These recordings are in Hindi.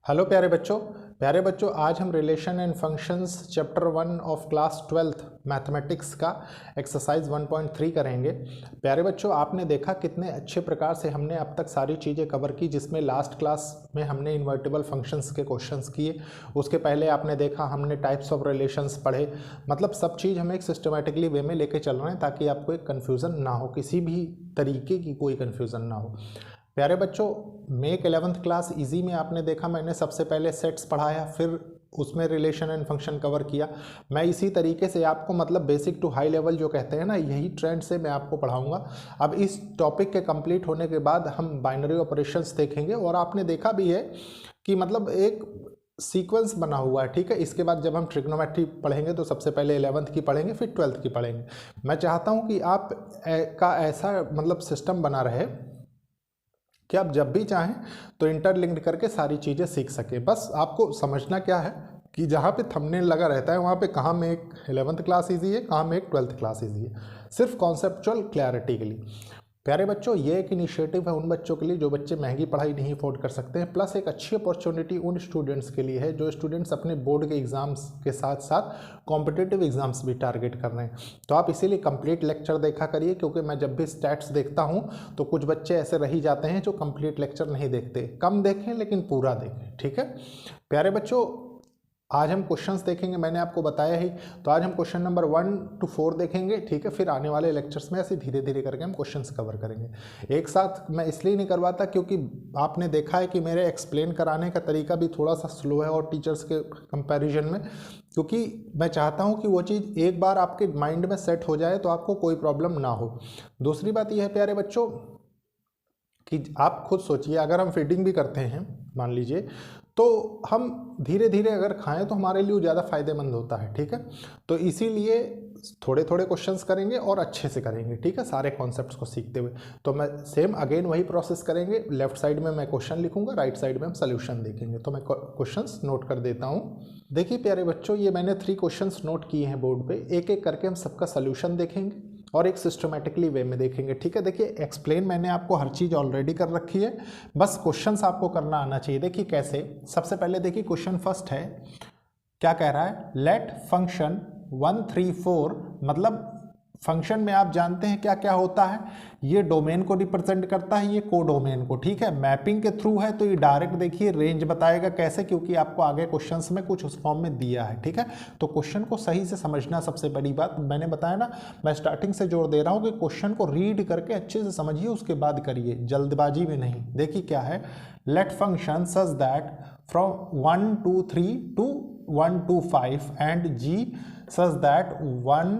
हेलो प्यारे बच्चों आज हम relation and functions chapter 1 of class 12th mathematics का एक्सरसाइज 1.3 करेंगे। प्यारे बच्चों आपने देखा कितने अच्छे प्रकार से हमने अब तक सारी चीज़ें कवर की, जिसमें लास्ट क्लास में हमने इन्वर्टिबल फंक्शंस के क्वेश्चंस किए। उसके पहले आपने देखा हमने टाइप्स ऑफ रिलेशंस पढ़े। मतलब सब चीज़ हम एक सिस्टमेटिकली वे में लेके चल रहे हैं ताकि आपको एक कन्फ्यूज़न ना हो, किसी भी तरीके की कोई कन्फ्यूज़न ना हो। प्यारे बच्चों मेक 11th क्लास इजी में आपने देखा मैंने सबसे पहले सेट्स पढ़ाया, फिर उसमें रिलेशन एंड फंक्शन कवर किया। मैं इसी तरीके से आपको मतलब बेसिक टू हाई लेवल जो कहते हैं ना, यही ट्रेंड से मैं आपको पढ़ाऊंगा। अब इस टॉपिक के कंप्लीट होने के बाद हम बाइनरी ऑपरेशंस देखेंगे और आपने देखा भी है कि मतलब एक सीक्वेंस बना हुआ है, ठीक है। इसके बाद जब हम ट्रिग्नोमेट्री पढ़ेंगे तो सबसे पहले 11th की पढ़ेंगे, फिर 12th की पढ़ेंगे। मैं चाहता हूँ कि आप का ऐसा मतलब सिस्टम बना रहे कि आप जब भी चाहें तो इंटरलिंक्ड करके सारी चीज़ें सीख सकें। बस आपको समझना क्या है कि जहाँ पे थंबनेल लगा रहता है वहाँ पे कहाँ में एक 11th क्लास इजी है, कहाँ में एक 12th क्लास इजी है, सिर्फ कॉन्सेप्चुअल क्लैरिटी के लिए। प्यारे बच्चों ये एक इनिशिएटिव है उन बच्चों के लिए जो बच्चे महंगी पढ़ाई नहीं अफोर्ड कर सकते हैं, प्लस एक अच्छी अपॉर्चुनिटी उन स्टूडेंट्स के लिए है जो स्टूडेंट्स अपने बोर्ड के एग्ज़ाम्स के साथ साथ कॉम्पिटिटिव एग्ज़ाम्स भी टारगेट कर रहे हैं। तो आप इसीलिए कंप्लीट लेक्चर देखा करिए, क्योंकि मैं जब भी स्टैट्स देखता हूँ तो कुछ बच्चे ऐसे रह ही जाते हैं जो कंप्लीट लेक्चर नहीं देखते। कम देखें लेकिन पूरा देखें, ठीक है। प्यारे बच्चों आज हम क्वेश्चंस देखेंगे, मैंने आपको बताया ही। तो आज हम क्वेश्चन नंबर 1 to 4 देखेंगे, ठीक है। फिर आने वाले लेक्चर्स में ऐसे धीरे धीरे करके हम क्वेश्चंस कवर करेंगे। एक साथ मैं इसलिए नहीं करवाता क्योंकि आपने देखा है कि मेरे एक्सप्लेन कराने का तरीका भी थोड़ा सा स्लो है और टीचर्स के कंपैरिजन में, क्योंकि मैं चाहता हूँ कि वो चीज़ एक बार आपके माइंड में सेट हो जाए तो आपको कोई प्रॉब्लम ना हो। दूसरी बात यह है प्यारे बच्चों कि आप खुद सोचिए, अगर हम फीडिंग भी करते हैं मान लीजिए, तो हम धीरे धीरे अगर खाएं तो हमारे लिए ज़्यादा फायदेमंद होता है, ठीक है। तो इसीलिए थोड़े थोड़े क्वेश्चंस करेंगे और अच्छे से करेंगे, ठीक है, सारे कॉन्सेप्ट्स को सीखते हुए। तो मैं सेम अगेन वही प्रोसेस करेंगे, लेफ्ट साइड में मैं क्वेश्चन लिखूंगा, राइट साइड में हम सोल्यूशन देखेंगे। तो मैं क्वेश्चंस नोट कर देता हूँ। देखिए प्यारे बच्चों ये मैंने 3 क्वेश्चंस नोट किए हैं बोर्ड पे, एक एक करके हम सबका सोल्यूशन देखेंगे और एक सिस्टमेटिकली वे में देखेंगे, ठीक है। देखिए एक्सप्लेन मैंने आपको हर चीज़ ऑलरेडी कर रखी है, बस क्वेश्चंस आपको करना आना चाहिए। देखिए कैसे, सबसे पहले देखिए क्वेश्चन फर्स्ट है, क्या कह रहा है, लेट फंक्शन 1 3 4, मतलब फंक्शन में आप जानते हैं क्या क्या होता है, ये डोमेन को रिप्रेजेंट करता है, ये को डोमेन को, ठीक है। मैपिंग के थ्रू है तो ये डायरेक्ट देखिए रेंज बताएगा कैसे, क्योंकि आपको आगे क्वेश्चंस में कुछ उस फॉर्म में दिया है, ठीक है। तो क्वेश्चन को सही से समझना सबसे बड़ी बात, मैंने बताया ना, मैं स्टार्टिंग से जोर दे रहा हूँ कि क्वेश्चन को रीड करके अच्छे से समझिए, उसके बाद करिए, जल्दबाजी में नहीं। देखिए क्या है, let function such that from 1 2 3 to 1 2 5 and g such that 1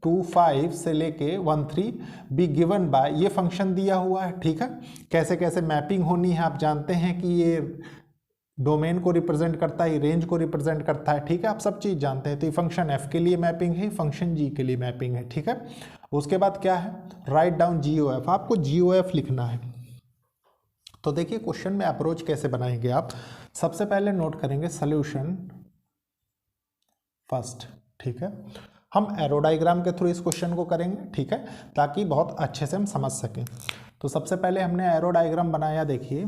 2 5 से लेके 1 3 बी गिवन बाय, ये फंक्शन दिया हुआ है, ठीक है। कैसे कैसे मैपिंग होनी है आप जानते हैं कि ये डोमेन को रिप्रेजेंट करता है, रेंज को रिप्रेजेंट करता है, ठीक है, आप सब चीज़ जानते हैं। तो ये फंक्शन एफ के लिए मैपिंग है, फंक्शन जी के लिए मैपिंग है, ठीक है। उसके बाद क्या है, राइट डाउन जी ओ एफ, आपको जी ओ एफ लिखना है। तो देखिए क्वेश्चन में अप्रोच कैसे बनाएंगे आप, सबसे पहले नोट करेंगे सोल्यूशन फर्स्ट, ठीक है। हम एरो डायग्राम के थ्रू इस क्वेश्चन को करेंगे, ठीक है, ताकि बहुत अच्छे से हम समझ सकें। तो सबसे पहले हमने एरो डायग्राम बनाया, देखिए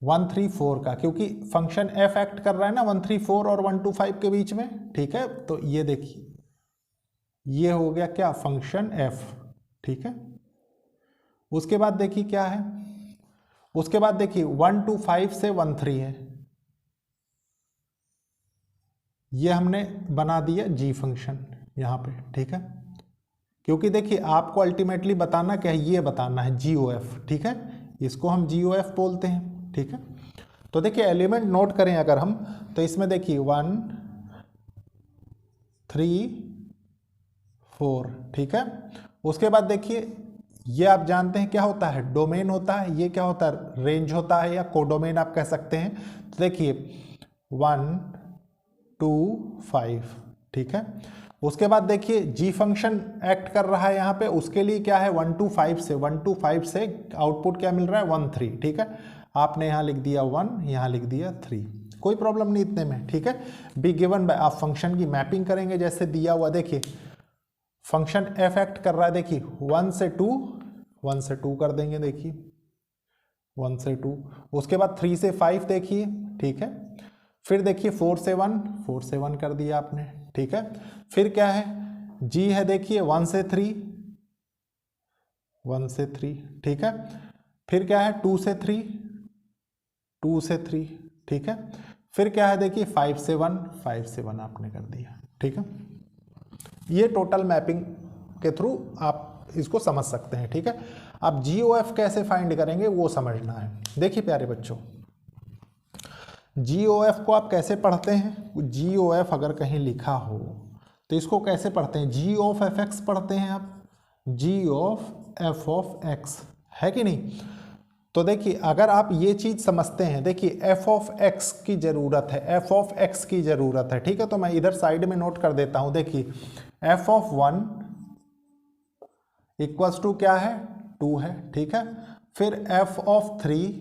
1 3 4 का, क्योंकि फंक्शन एफ एक्ट कर रहा है ना 1 3 4 और 1 2 5 के बीच में, ठीक है। तो ये देखिए ये हो गया क्या, फंक्शन एफ, ठीक है। उसके बाद देखिए क्या है, उसके बाद देखिए 1 2 5 से 1 3 है, ये हमने बना दिया जी फंक्शन यहाँ पे, ठीक है। क्योंकि देखिए आपको अल्टीमेटली बताना क्या है, ये बताना है जी ओ एफ, ठीक है, इसको हम जी ओ एफ बोलते हैं, ठीक है। तो देखिए एलिमेंट नोट करें अगर हम, तो इसमें देखिए 1 3 4, ठीक है। उसके बाद देखिए ये आप जानते हैं क्या होता है, डोमेन होता है, ये क्या होता है, रेंज होता है या कोडोमेन आप कह सकते हैं। तो देखिए 1 2 5, ठीक है। उसके बाद देखिए जी फंक्शन एक्ट कर रहा है यहाँ पे, उसके लिए क्या है 1 2 5 से, 1 2 5 से आउटपुट क्या मिल रहा है 1 3, ठीक है। आपने यहाँ लिख दिया 1, यहाँ लिख दिया 3, कोई प्रॉब्लम नहीं इतने में, ठीक है। बी गिवन बाय, आप फंक्शन की मैपिंग करेंगे जैसे दिया हुआ, देखिए फंक्शन एफ एक्ट कर रहा है, देखिए 1 से 2 कर देंगे, देखिए 1 से 2, उसके बाद 3 से 5 देखिए, ठीक है। फिर देखिए 4 से 1 कर दिया आपने, ठीक है। फिर क्या है, जी है देखिए 1 से 3, ठीक है। फिर क्या है 2 से 3, ठीक है। फिर क्या है देखिए 5 से 1 आपने कर दिया, ठीक है। ये टोटल मैपिंग के थ्रू आप इसको समझ सकते हैं, ठीक है। अब GOF कैसे फाइंड करेंगे वो समझना है। देखिए प्यारे बच्चों, GOF को आप कैसे पढ़ते हैं, GOF अगर कहीं लिखा हो तो इसको कैसे पढ़ते हैं, G ऑफ fx पढ़ते हैं आप, G ऑफ f ऑफ x, है कि नहीं। तो देखिए अगर आप ये चीज समझते हैं, देखिए f ऑफ x की जरूरत है, f ऑफ x की जरूरत है, ठीक है। तो मैं इधर साइड में नोट कर देता हूं, देखिए f ऑफ 1 इक्वल्स टू क्या है 2 है, ठीक है। फिर f ऑफ 3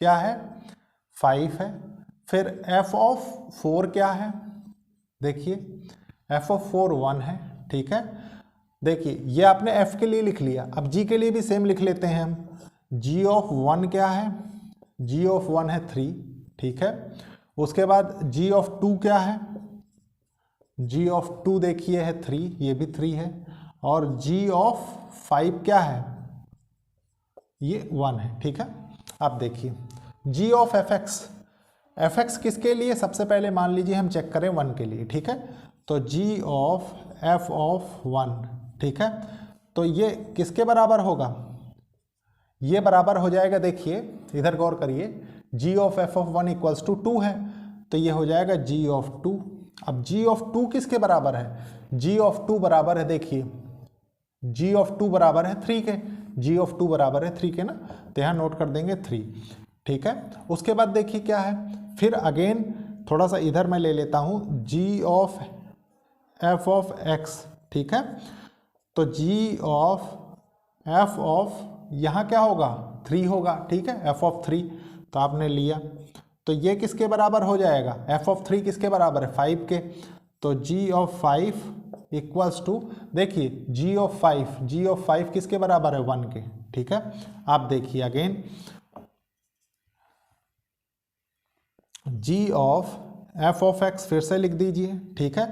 क्या है 5 है। फिर f ऑफ 4 क्या है, देखिए f ऑफ 4 1 है, ठीक है। देखिए ये आपने f के लिए लिख लिया, अब g के लिए भी सेम लिख लेते हैं हम। g ऑफ 1 क्या है, g ऑफ 1 है 3, ठीक है। उसके बाद g ऑफ 2 क्या है, g ऑफ 2 देखिए है 3, ये भी 3 है। और g ऑफ 5 क्या है, ये 1 है, ठीक है। अब देखिए g ऑफ fx किसके लिए, सबसे पहले मान लीजिए हम चेक करें 1 के लिए, ठीक है। तो g ऑफ f ऑफ 1, ठीक है। तो ये किसके बराबर होगा, ये बराबर हो जाएगा, देखिए इधर गौर करिए, g ऑफ f ऑफ 1 इक्वल्स टू 2 है, तो ये हो जाएगा g ऑफ 2। अब g ऑफ 2 किसके बराबर है, g ऑफ 2 बराबर है, देखिए g ऑफ 2 बराबर है 3 के, g ऑफ 2 बराबर है 3 के ना, तो यहाँ नोट कर देंगे 3, ठीक है। उसके बाद देखिए क्या है, फिर अगेन थोड़ा सा इधर मैं ले लेता हूँ, g ऑफ f ऑफ x, ठीक है। तो g ऑफ f ऑफ यहाँ क्या होगा 3 होगा, ठीक है, f ऑफ 3 तो आपने लिया, तो ये किसके बराबर हो जाएगा, f ऑफ 3 किसके बराबर है 5 के, तो g ऑफ 5 इक्वल्स टू, देखिए g ऑफ 5 किसके बराबर है 1 के, ठीक है। आप देखिए अगेन g ऑफ f ऑफ x फिर से लिख दीजिए, ठीक है।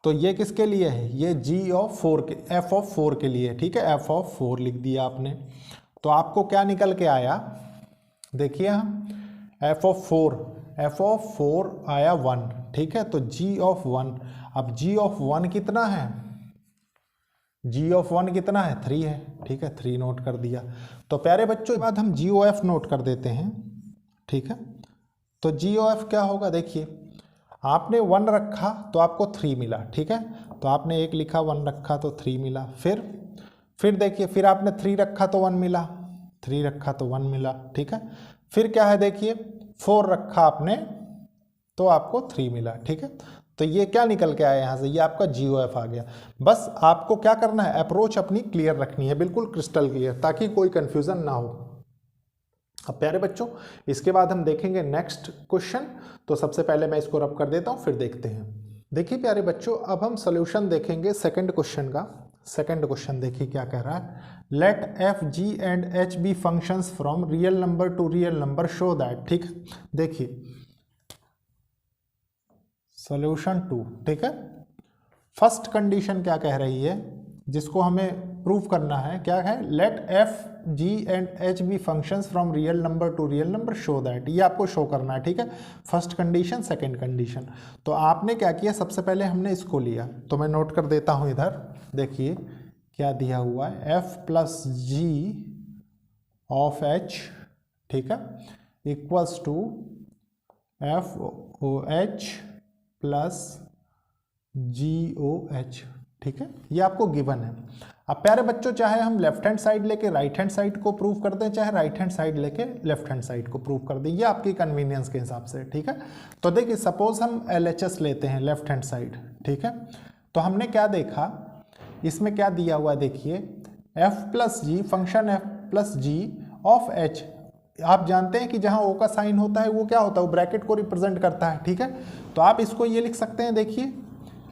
तो ये किसके लिए है, ये g ऑफ 4 के, f ऑफ 4 के लिए, ठीक है, f ऑफ 4 लिख दिया आपने। तो आपको क्या निकल के आया, देखिए हम f ऑफ 4 आया 1, ठीक है। तो g ऑफ 1, अब g ऑफ 1 कितना है, g ऑफ 1 कितना है 3 है, ठीक है, 3 नोट कर दिया। तो प्यारे बच्चों बाद हम GOF नोट कर देते हैं, ठीक है। तो GOF क्या होगा, देखिए आपने 1 रखा तो आपको 3 मिला, ठीक है। तो आपने 1 लिखा, 1 रखा तो 3 मिला। फिर देखिए, फिर आपने 3 रखा तो 1 मिला, 3 रखा तो 1 मिला, ठीक है। फिर क्या है देखिए 4 रखा आपने तो आपको 3 मिला, ठीक है। तो ये क्या निकल के आया यहाँ से, ये आपका GOF आ गया। बस आपको क्या करना है, अप्रोच अपनी क्लियर रखनी है, बिल्कुल क्रिस्टल क्लियर, ताकि कोई कंफ्यूजन ना हो। अब प्यारे बच्चों इसके बाद हम देखेंगे नेक्स्ट क्वेश्चन। तो सबसे पहले मैं इसको रब कर देता हूँ, फिर देखते हैं। देखिए प्यारे बच्चों अब हम सॉल्यूशन देखेंगे सेकंड क्वेश्चन का। सेकंड क्वेश्चन देखिए क्या कह रहा है, let f g and h be functions from real number to real number show that, ठीक है। देखिए सॉल्यूशन 2, ठीक है। फर्स्ट कंडीशन क्या कह रही है, जिसको हमें प्रूव करना है, क्या है, let f g and h be functions from real number to real number show that, ये आपको शो करना है, ठीक है। First condition second condition. तो आपने क्या किया, सबसे पहले हमने इसको लिया, तो मैं नोट कर देता हूं इधर, देखिए क्या दिया हुआ है, f प्लस g ऑफ h, ठीक है, equals to f o h plus GOH, ठीक है। ये आपको गिवन है। अब प्यारे बच्चों चाहे हम लेफ्ट हैंड साइड लेके राइट हैंड साइड को प्रूव कर दें, चाहे राइट हैंड साइड लेके लेफ्ट हैंड साइड को प्रूव कर दें, ये आपकी कन्वीनियंस के हिसाब से, ठीक है। तो देखिए सपोज हम LHS लेते हैं लेफ्ट हैंड साइड, ठीक है। तो हमने क्या देखा, इसमें क्या दिया हुआ है, देखिए f plus g, function f plus g of h। आप जानते हैं कि जहां O का साइन होता है वो क्या होता है, वो ब्रैकेट को रिप्रेजेंट करता है, ठीक है। तो आप इसको ये लिख सकते हैं, देखिए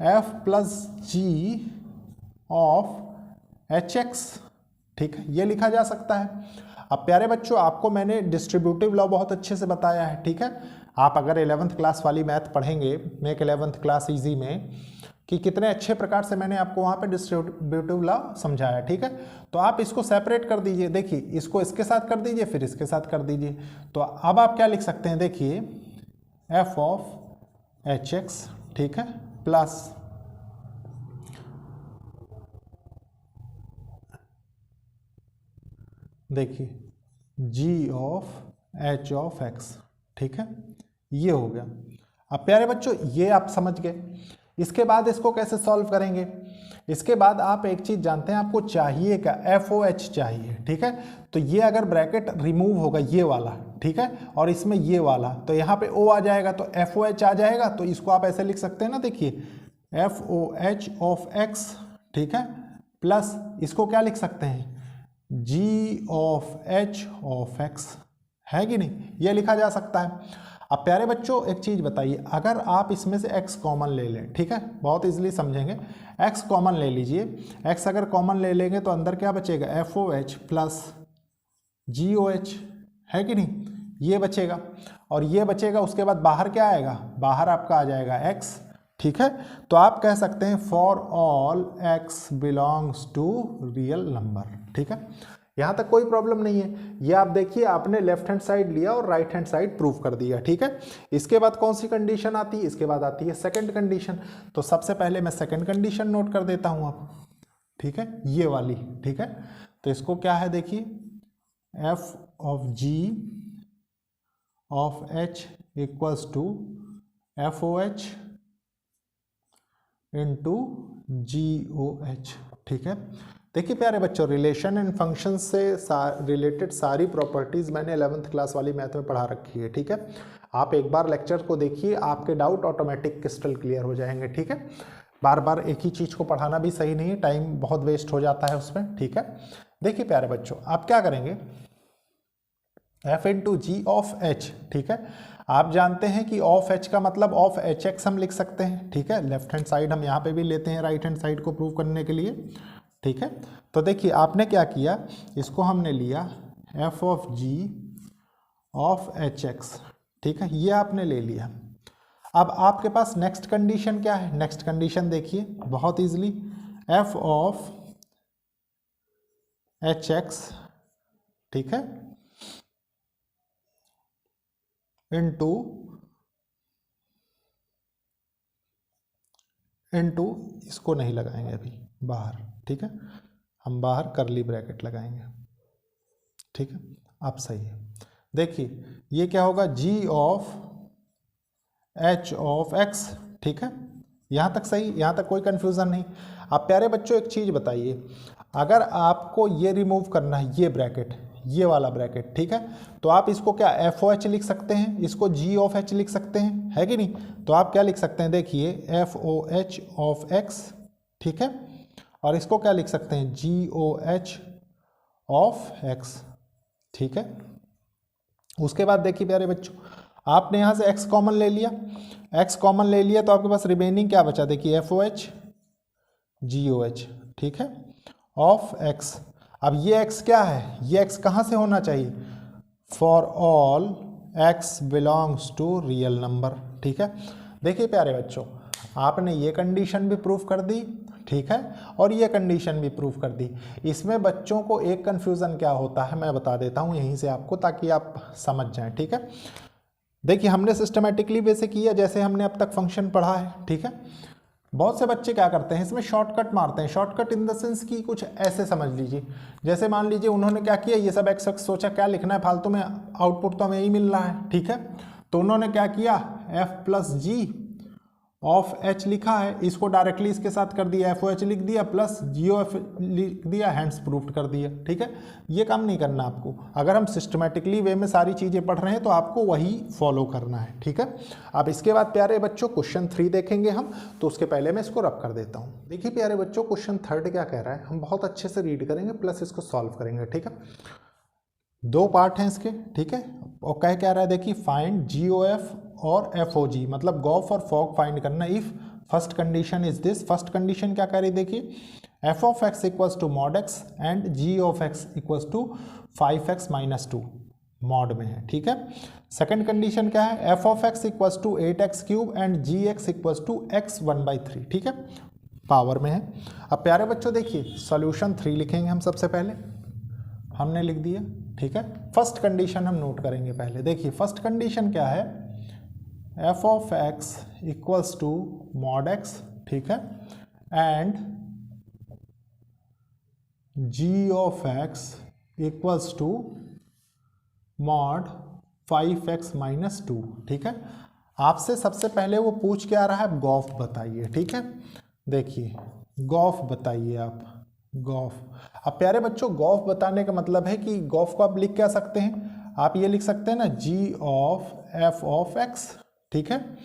f plus g of hx, ठीक है, ये लिखा जा सकता है। अब प्यारे बच्चों आपको मैंने डिस्ट्रीब्यूटिव लॉ बहुत अच्छे से बताया है, ठीक है। आप अगर 11th क्लास वाली मैथ पढ़ेंगे मेक 11th क्लास इजी में कि कितने अच्छे प्रकार से मैंने आपको वहाँ पे डिस्ट्रीब्यूटिव लॉ समझाया, ठीक है। तो आप इसको सेपरेट कर दीजिए, देखिए इसको इसके साथ कर दीजिए फिर इसके साथ कर दीजिए। तो अब आप क्या लिख सकते हैं, देखिए एफ ऑफ एच एक्स, ठीक है, प्लस देखिए जी ऑफ एच ऑफ एक्स, ठीक है, ये हो गया। अब प्यारे बच्चों ये आप समझ गए। इसके बाद इसको कैसे सॉल्व करेंगे, इसके बाद आप एक चीज जानते हैं, आपको चाहिए क्या, एफ ओ एच चाहिए, ठीक है। तो ये अगर ब्रैकेट रिमूव होगा ये वाला, ठीक है, और इसमें ये वाला, तो यहाँ पे ओ आ जाएगा तो एफ ओ एच आ जाएगा। तो इसको आप ऐसे लिख सकते हैं ना, देखिए f o h of x, ठीक है, प्लस इसको क्या लिख सकते हैं, g of h of x, है कि नहीं, ये लिखा जा सकता है। अब प्यारे बच्चों एक चीज बताइए, अगर आप इसमें से x कॉमन ले लें, ठीक है, बहुत इजीली समझेंगे, x कॉमन ले लीजिए, x अगर कॉमन ले लेंगे तो अंदर क्या बचेगा, एफ ओ एच प्लस जी ओ एच, है कि नहीं, ये बचेगा। और ये बचेगा, उसके बाद बाहर क्या आएगा, बाहर आपका आ जाएगा x, ठीक है। तो आप कह सकते हैं for all x belongs to real number, ठीक है। यहां तक कोई प्रॉब्लम नहीं है। ये आप देखिए आपने लेफ्ट हैंड साइड लिया और राइट हैंड साइड प्रूव कर दिया, ठीक है। इसके बाद कौन सी कंडीशन आती है, इसके बाद आती है सेकंड कंडीशन। तो सबसे पहले मैं सेकंड कंडीशन नोट कर देता हूं अब, ठीक है, ये वाली, ठीक है। तो इसको क्या है, देखिए f of g of h equals to f o h into g o h, ठीक है। देखिए प्यारे बच्चों रिलेशन एंड फंक्शन से रिलेटेड सारी प्रॉपर्टीज मैंने 11th क्लास वाली मैथ में पढ़ा रखी है, ठीक है। आप एक बार लेक्चर को देखिए, आपके डाउट ऑटोमेटिक क्रिस्टल क्लियर हो जाएंगे, ठीक है। बार बार एक ही चीज को पढ़ाना भी सही नहीं है, टाइम बहुत वेस्ट हो जाता है उसमें, ठीक है। देखिए प्यारे बच्चों आप क्या करेंगे, f into g of h, ठीक है। आप जानते हैं कि ऑफ एच का मतलब ऑफ एच एक्स हम लिख सकते हैं, ठीक है। लेफ्ट हैंड साइड हम यहाँ पे भी लेते हैं राइट हैंड साइड को प्रूव करने के लिए, ठीक है। तो देखिए आपने क्या किया, इसको हमने लिया f of g of h x, ठीक है, ये आपने ले लिया। अब आपके पास नेक्स्ट कंडीशन क्या है, नेक्स्ट कंडीशन देखिए बहुत easily, F of h x, ठीक है, इनटू इसको नहीं लगाएंगे अभी बाहर, ठीक है, हम बाहर करली ब्रैकेट लगाएंगे, ठीक है। अब सही है, देखिए ये क्या होगा, जी ऑफ एच ऑफ एक्स, ठीक है, यहाँ तक सही, यहाँ तक कोई कंफ्यूजन नहीं। अब प्यारे बच्चों एक चीज बताइए, अगर आपको ये रिमूव करना है, ये ब्रैकेट, ये वाला ब्रैकेट, ठीक है, तो आप इसको क्या एफ ओ एच लिख सकते हैं, इसको जी ऑफ एच लिख सकते हैं, है कि नहीं। तो आप क्या लिख सकते हैं, देखिए f o h of x, ठीक है, और इसको क्या लिख सकते हैं, g o h of x, ठीक है। उसके बाद देखिए प्यारे बच्चों आपने यहाँ से x कॉमन ले लिया, x कॉमन ले लिया तो आपके पास रिमेनिंग क्या बचा, देखिए f o h g o h, ठीक है, ऑफ x। अब ये x क्या है, ये x कहाँ से होना चाहिए, for all x belongs to real number, ठीक है। देखिए प्यारे बच्चों आपने ये कंडीशन भी प्रूफ कर दी, ठीक है, और ये कंडीशन भी प्रूफ कर दी। इसमें बच्चों को एक कंफ्यूजन क्या होता है मैं बता देता हूँ यहीं से आपको, ताकि आप समझ जाएं, ठीक है। देखिए हमने सिस्टमेटिकली वे से किया जैसे हमने अब तक फंक्शन पढ़ा है, ठीक है। बहुत से बच्चे क्या करते हैं, इसमें शॉर्टकट मारते हैं, शॉर्टकट इन द सेंस कि कुछ ऐसे समझ लीजिए, जैसे मान लीजिए उन्होंने क्या किया, ये सब एक्स एक्स सोचा क्या लिखना है फालतू में, आउटपुट तो हमें यही मिल रहा है, ठीक है। तो उन्होंने क्या किया, f plus g of h लिखा है, इसको डायरेक्टली इसके साथ कर दिया, एफ ओ एच लिख दिया प्लस जी ओ एफ लिख दिया, हैंड्स प्रूफ्ड कर दिया, ठीक है। ये काम नहीं करना आपको, अगर हम सिस्टमेटिकली वे में सारी चीज़ें पढ़ रहे हैं तो आपको वही फॉलो करना है, ठीक है। अब इसके बाद प्यारे बच्चों क्वेश्चन 3 देखेंगे हम, तो उसके पहले मैं इसको रब कर देता हूँ। देखिए प्यारे बच्चों क्वेश्चन 3 क्या कह रहा है, हम बहुत अच्छे से रीड करेंगे प्लस इसको सॉल्व करेंगे, ठीक है। 2 पार्ट हैं इसके, ठीक है, और क्या रहा है देखिए, फाइंड जी ओ एफ और एफ ओ जी, मतलब गॉफ और फॉग फाइंड करना if first condition is this. First condition क्या कह रही देखिए, f of x equals to mod x and g of x equals to 5x minus 2 mod में है, ठीक है। सेकंड कंडीशन क्या है, f of x equals to 8x cube and g x equals to x 1/3, ठीक है, पावर में है। अब प्यारे बच्चों देखिए सॉल्यूशन 3 लिखेंगे हम सबसे पहले, हमने लिख दिया, ठीक है। फर्स्ट कंडीशन हम नोट करेंगे पहले। देखिए फर्स्ट कंडीशन क्या है, f of x equals to mod x, ठीक है, and g of x equals to mod 5x minus 2, ठीक है। आपसे सबसे पहले वो पूछ के आ रहा है गॉफ बताइए, ठीक है। देखिए गॉफ बताइए आप, गॉफ। अब प्यारे बच्चों गॉफ बताने का मतलब है कि गॉफ को आप लिख क्या सकते हैं, आप ये लिख सकते हैं ना जी ऑफ एफ ऑफ एक्स, ठीक है,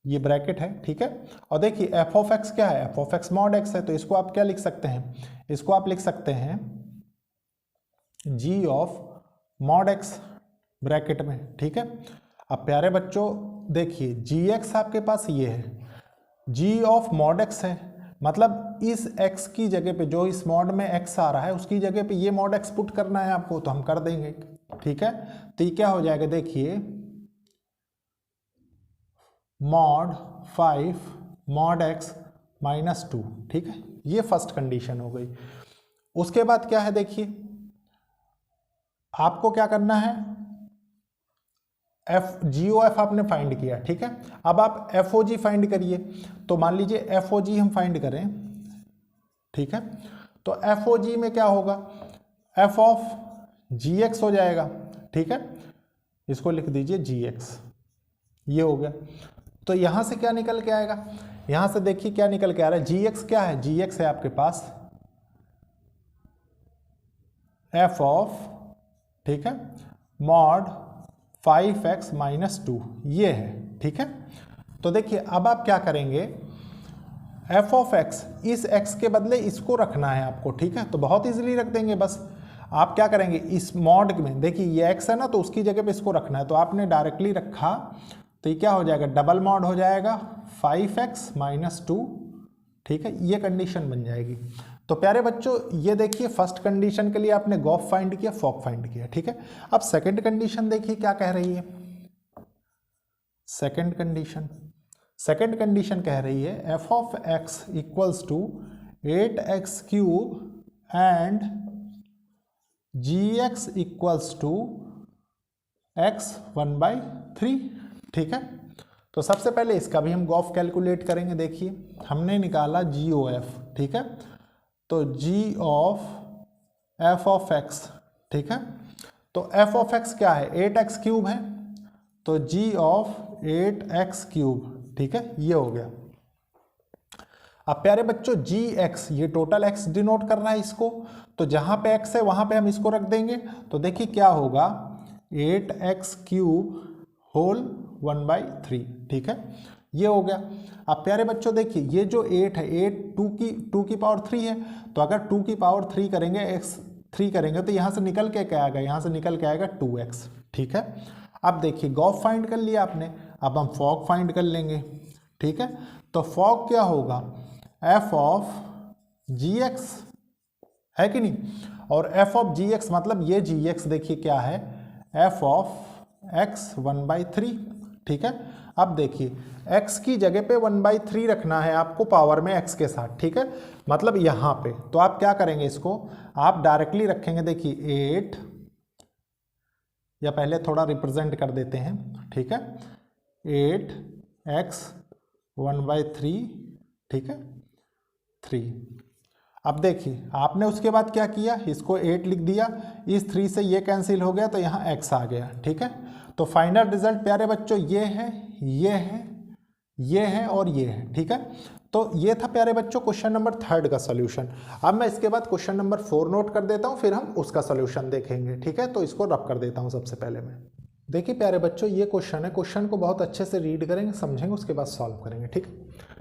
ये ब्रैकेट है, ठीक है। और देखिए एफ ऑफ एक्स क्या है, f of x mod x है, तो इसको आप क्या लिख सकते हैं, इसको आप लिख सकते हैं g of mod x bracket में, ठीक है। अब प्यारे बच्चों देखिए जी एक्स आपके पास ये है, जी ऑफ मॉड एक्स है, मतलब इस x की जगह पे जो इस मॉड में x आ रहा है उसकी जगह पे ये मॉड x पुट करना है आपको, तो हम कर देंगे, ठीक है। तो ये क्या हो जाएगा, देखिए मॉड 5 मॉड x माइनस 2, ठीक है, ये फर्स्ट कंडीशन हो गई। उसके बाद क्या है, देखिए आपको क्या करना है, एफ जी ओ एफ आपने फाइंड किया, ठीक है। अब आप एफ ओ जी फाइंड करिए, तो मान लीजिए एफ ओ जी हम फाइंड करें, ठीक है, तो एफ ओ जी में क्या होगा, एफ ऑफ जी एक्स हो जाएगा, ठीक है, इसको लिख दीजिए जी एक्स, ये हो गया। तो यहां से क्या निकल के आएगा, यहां से देखिए क्या निकल के आ रहा है, जी एक्स क्या है, जी एक्स है आपके पास एफ ऑफ, ठीक है, मॉड 5x माइनस 2, ये है, ठीक है। तो देखिए अब आप क्या करेंगे, f ऑफ x, इस x के बदले इसको रखना है आपको, ठीक है, तो बहुत इजीली रख देंगे। बस आप क्या करेंगे, इस मॉड में देखिए ये x है ना, तो उसकी जगह पे इसको रखना है, तो आपने डायरेक्टली रखा, तो ये क्या हो जाएगा, डबल मॉड हो जाएगा 5x माइनस 2, ठीक है, ये कंडीशन बन जाएगी। तो प्यारे बच्चों ये देखिए फर्स्ट कंडीशन के लिए आपने गॉफ फाइंड किया, फॉक फाइंड किया, ठीक है। अब सेकंड कंडीशन देखिए क्या कह रही है, सेकंड कंडीशन कह रही है f of x equals to 8x cube and g x equals to x 1/3, ठीक है। तो सबसे पहले इसका भी हम गॉफ कैलकुलेट करेंगे। देखिए हमने निकाला जी ओ एफ, ठीक है, तो जी ऑफ एफ ऑफ एक्स, ठीक है, तो एफ ऑफ एक्स क्या है, 8x क्यूब है, तो जी ऑफ 8x क्यूब, ठीक है, ये हो गया। अब प्यारे बच्चों जी एक्स, ये टोटल x डिनोट कर रहा है इसको, तो जहां पे x है वहां पे हम इसको रख देंगे, तो देखिए क्या होगा 8x क्यूब होल 1/3, ठीक है, ये हो गया। अब प्यारे बच्चों देखिए ये जो 8 है, 8 2 की पावर 3 है, तो अगर 2 की पावर 3 करेंगे, x 3 करेंगे, तो यहाँ से निकल के क्या आएगा, यहाँ से निकल के आएगा 2x, ठीक है। अब देखिए गॉफ फाइंड कर लिया आपने, अब हम फॉग फाइंड कर लेंगे, ठीक है। तो फॉग क्या होगा, f ऑफ जी एक्स है कि नहीं, और f ऑफ जी एक्स मतलब ये जी एक्स देखिए क्या है, f ऑफ x 1/3, ठीक है। अब देखिए x की जगह पे 1/3 रखना है आपको पावर में x के साथ, ठीक है, मतलब यहाँ पे, तो आप क्या करेंगे, इसको आप डायरेक्टली रखेंगे। देखिए 8, या पहले थोड़ा रिप्रेजेंट कर देते हैं, ठीक है, 8x 1/3, ठीक है, 3। अब देखिए आपने उसके बाद क्या किया, इसको 8 लिख दिया, इस 3 से ये कैंसिल हो गया, तो यहाँ x आ गया, ठीक है। तो फाइनल रिजल्ट प्यारे बच्चों ये है, ये है, ये है और ये है, ठीक है। तो ये था प्यारे बच्चों क्वेश्चन नंबर 3 का सॉल्यूशन। अब मैं इसके बाद क्वेश्चन नंबर 4 नोट कर देता हूँ, फिर हम उसका सॉल्यूशन देखेंगे, ठीक है। तो इसको रब कर देता हूँ सबसे पहले मैं। देखिए प्यारे बच्चों ये क्वेश्चन है, क्वेश्चन को बहुत अच्छे से रीड करेंगे, समझेंगे, उसके बाद सॉल्व करेंगे, ठीक।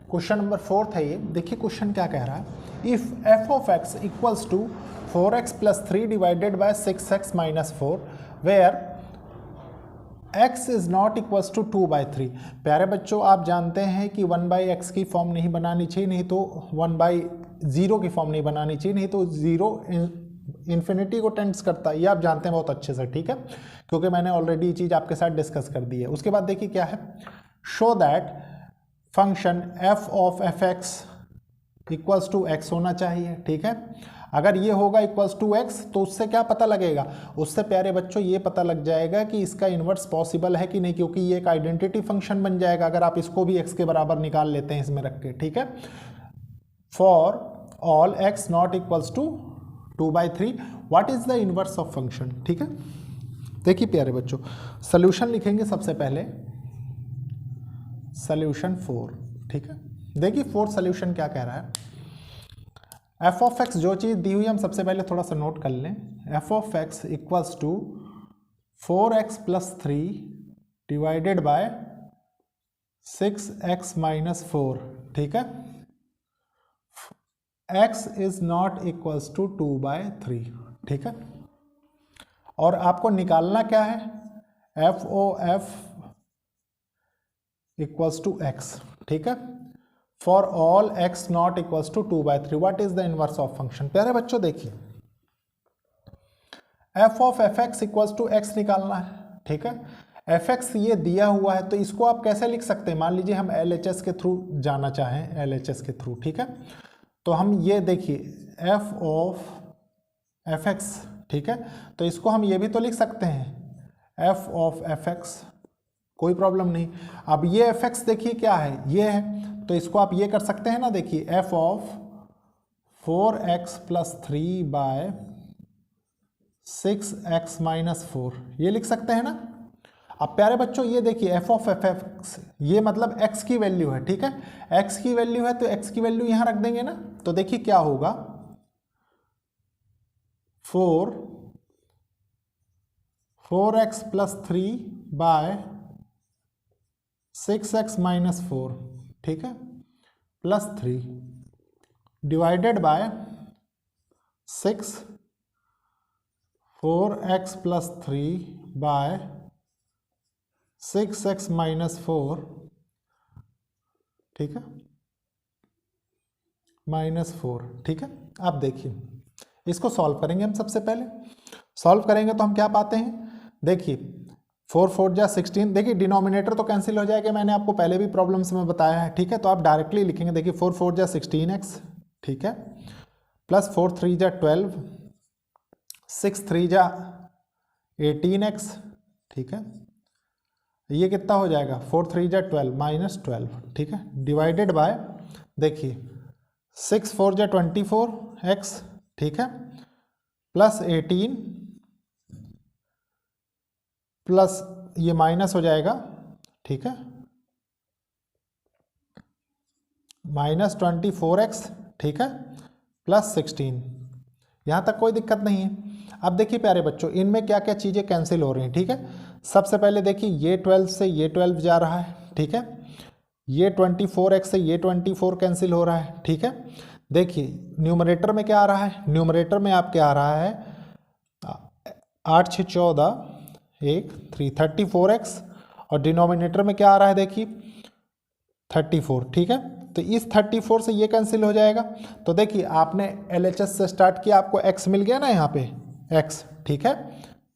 क्वेश्चन नंबर 4 है ये। देखिए क्वेश्चन क्या कह रहा है, if f of x equals to 4x + 3 divided by 6x - 4 where x is not equals to 2/3। प्यारे बच्चों आप जानते हैं कि 1/x की फॉर्म नहीं बनानी चाहिए, नहीं तो ज़ीरो की फॉर्म नहीं बनानी चाहिए, नहीं तो ज़ीरो इन्फिनिटी को टेंड्स करता है, ये आप जानते हैं बहुत अच्छे से, ठीक है, क्योंकि मैंने ऑलरेडी ये चीज़ आपके साथ डिस्कस कर दी है। उसके बाद देखिए क्या है, show that function f of f x equals to x होना चाहिए, ठीक है। अगर ये होगा इक्वल्स टू एक्स तो उससे क्या पता लगेगा, उससे प्यारे बच्चों ये पता लग जाएगा कि इसका इन्वर्स पॉसिबल है कि नहीं, क्योंकि ये एक आइडेंटिटी फंक्शन बन जाएगा अगर आप इसको भी एक्स के बराबर निकाल लेते हैं इसमें रख के, ठीक है। For all x not equals to 2/3 what is the inverse of function, ठीक है। देखिए प्यारे बच्चों, सोल्यूशन लिखेंगे सबसे पहले, सोल्यूशन 4, ठीक है। देखिए फोर्थ सोल्यूशन क्या कह रहा है, एफ ऑफ एक्स जो चीज़ दी हुई हम सबसे पहले थोड़ा सा नोट कर लें, f of x equals to 4x + 3 divided by 6x - 4, ठीक है। x is not equals to 2/3, ठीक है। और आपको निकालना क्या है, f o f equals to x, ठीक है। For all x not equals to 2/3 what is the inverse of function. प्यारे बच्चों देखिए, f of f x equals to x निकालना है, ठीक है। एफ एक्स ये दिया हुआ है तो इसको आप कैसे लिख सकते हैं, मान लीजिए हम LHS के थ्रू जाना चाहें, LHS के थ्रू, ठीक है। तो हम ये देखिए एफ ऑफ एफ एक्स, ठीक है, तो इसको हम ये भी तो लिख सकते हैं एफ ऑफ एफ एक्स, कोई प्रॉब्लम नहीं। अब ये एफ एक्स देखिए क्या है, ये है, तो इसको आप ये कर सकते हैं ना, देखिए f of 4x + 3 bye 6x - 4 ये लिख सकते हैं ना। अब प्यारे बच्चों ये देखिए एफ ऑफ एफ एक्स, ये मतलब x की वैल्यू है, ठीक है। x की वैल्यू है तो x की वैल्यू यहां रख देंगे ना, तो देखिए क्या होगा, 4x + 3 बाय 6x - 4, ठीक है, +3 divided bye 6 4x + 3 bye 6x - 4, ठीक है, -4, ठीक है। अब देखिए इसको सॉल्व करेंगे हम, सबसे पहले सॉल्व करेंगे तो हम क्या पाते हैं, देखिए 4 4 जा 16, देखिए डिनोमिनेटर तो कैंसिल हो जाएगा, मैंने आपको पहले भी प्रॉब्लम्स में बताया है, ठीक है। तो आप डायरेक्टली लिखेंगे, देखिए 4 4 जा 16x, ठीक है, प्लस 4 3 जा 12, 6 3 जा 18x, ठीक है, ये कितना हो जाएगा 4 3 जा 12 -12, ठीक है, डिवाइडेड बाय देखिए 6 4 जा 24x, ठीक है, प्लस 18 प्लस ये माइनस हो जाएगा, ठीक है, -24x, ठीक है, प्लस 16, यहाँ तक कोई दिक्कत नहीं है। अब देखिए प्यारे बच्चों इनमें क्या क्या चीज़ें कैंसिल हो रही हैं, ठीक है। सबसे पहले देखिए ये 12 से ये 12 जा रहा है, ठीक है, ये 24x से ये 24 कैंसिल हो रहा है, ठीक है। देखिए न्यूमरेटर में क्या आ रहा है, न्यूमरेटर में आपके आ रहा है 8 6 14 1 3 34x, और डिनोमिनेटर में क्या आ रहा है देखिए 34, ठीक है। तो इस 34 से ये कैंसिल हो जाएगा, तो देखिए आपने LHS से स्टार्ट किया, आपको x मिल गया ना यहाँ पे x, ठीक है,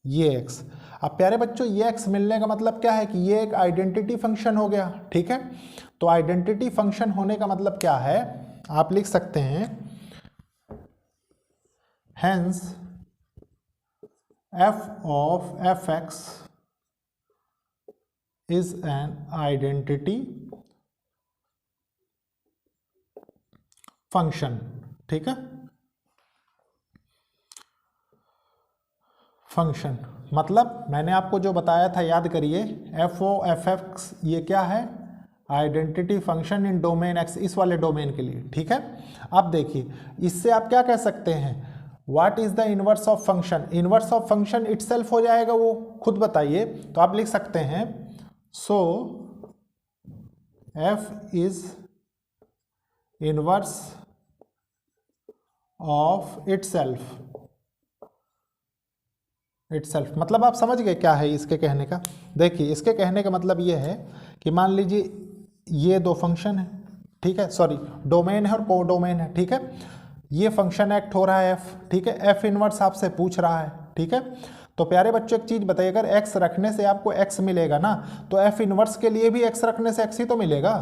ये x। अब प्यारे बच्चों ये x मिलने का मतलब क्या है कि ये एक आइडेंटिटी फंक्शन हो गया, ठीक है। तो आइडेंटिटी फंक्शन होने का मतलब क्या है, आप लिख सकते हैं hence f of fx is an identity function, ठीक है। फंक्शन मतलब मैंने आपको जो बताया था याद करिए, एफ ओ एफ एक्स ये क्या है, identity function in domain x, इस वाले डोमेन के लिए, ठीक है। अब देखिए इससे आप क्या कह सकते हैं, what is the inverse of function, inverse of function itself हो जाएगा, वो खुद बताइए। तो आप लिख सकते हैं so F is inverse of itself, itself मतलब आप समझ गए क्या है इसके कहने का। देखिए इसके कहने का मतलब ये है कि मान लीजिए ये दो फंक्शन है, ठीक है, सॉरी डोमेन है और कोडोमेन है, ठीक है। ये फंक्शन एक्ट हो रहा है एफ, ठीक है, एफ इनवर्स आपसे पूछ रहा है, ठीक है। तो प्यारे बच्चों एक चीज बताइए, अगर एक्स रखने से आपको एक्स मिलेगा ना, तो एफ इनवर्स के लिए भी एक्स रखने से एक्स ही तो मिलेगा,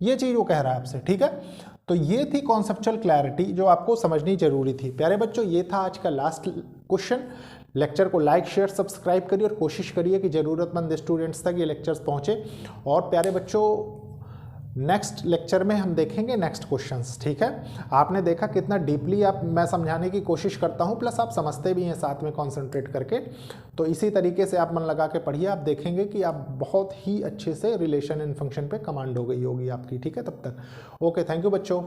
ये चीज वो कह रहा है आपसे, ठीक है। तो ये थी कॉन्सेप्चुअल क्लैरिटी जो आपको समझनी जरूरी थी। प्यारे बच्चों ये था आज का लास्ट क्वेश्चन। लेक्चर को लाइक शेयर सब्सक्राइब करिए और कोशिश करिए कि ज़रूरतमंद स्टूडेंट्स तक ये लेक्चर्स पहुँचे। और प्यारे बच्चों नेक्स्ट लेक्चर में हम देखेंगे नेक्स्ट क्वेश्चंस, ठीक है। आपने देखा कितना डीपली मैं समझाने की कोशिश करता हूँ, प्लस आप समझते भी हैं साथ में कॉन्सेंट्रेट करके। तो इसी तरीके से आप मन लगा के पढ़िए, आप देखेंगे कि आप बहुत ही अच्छे से रिलेशन एंड फंक्शन पे कमांड हो गई होगी आपकी, ठीक है। तब तक ओके, थैंक यू बच्चों।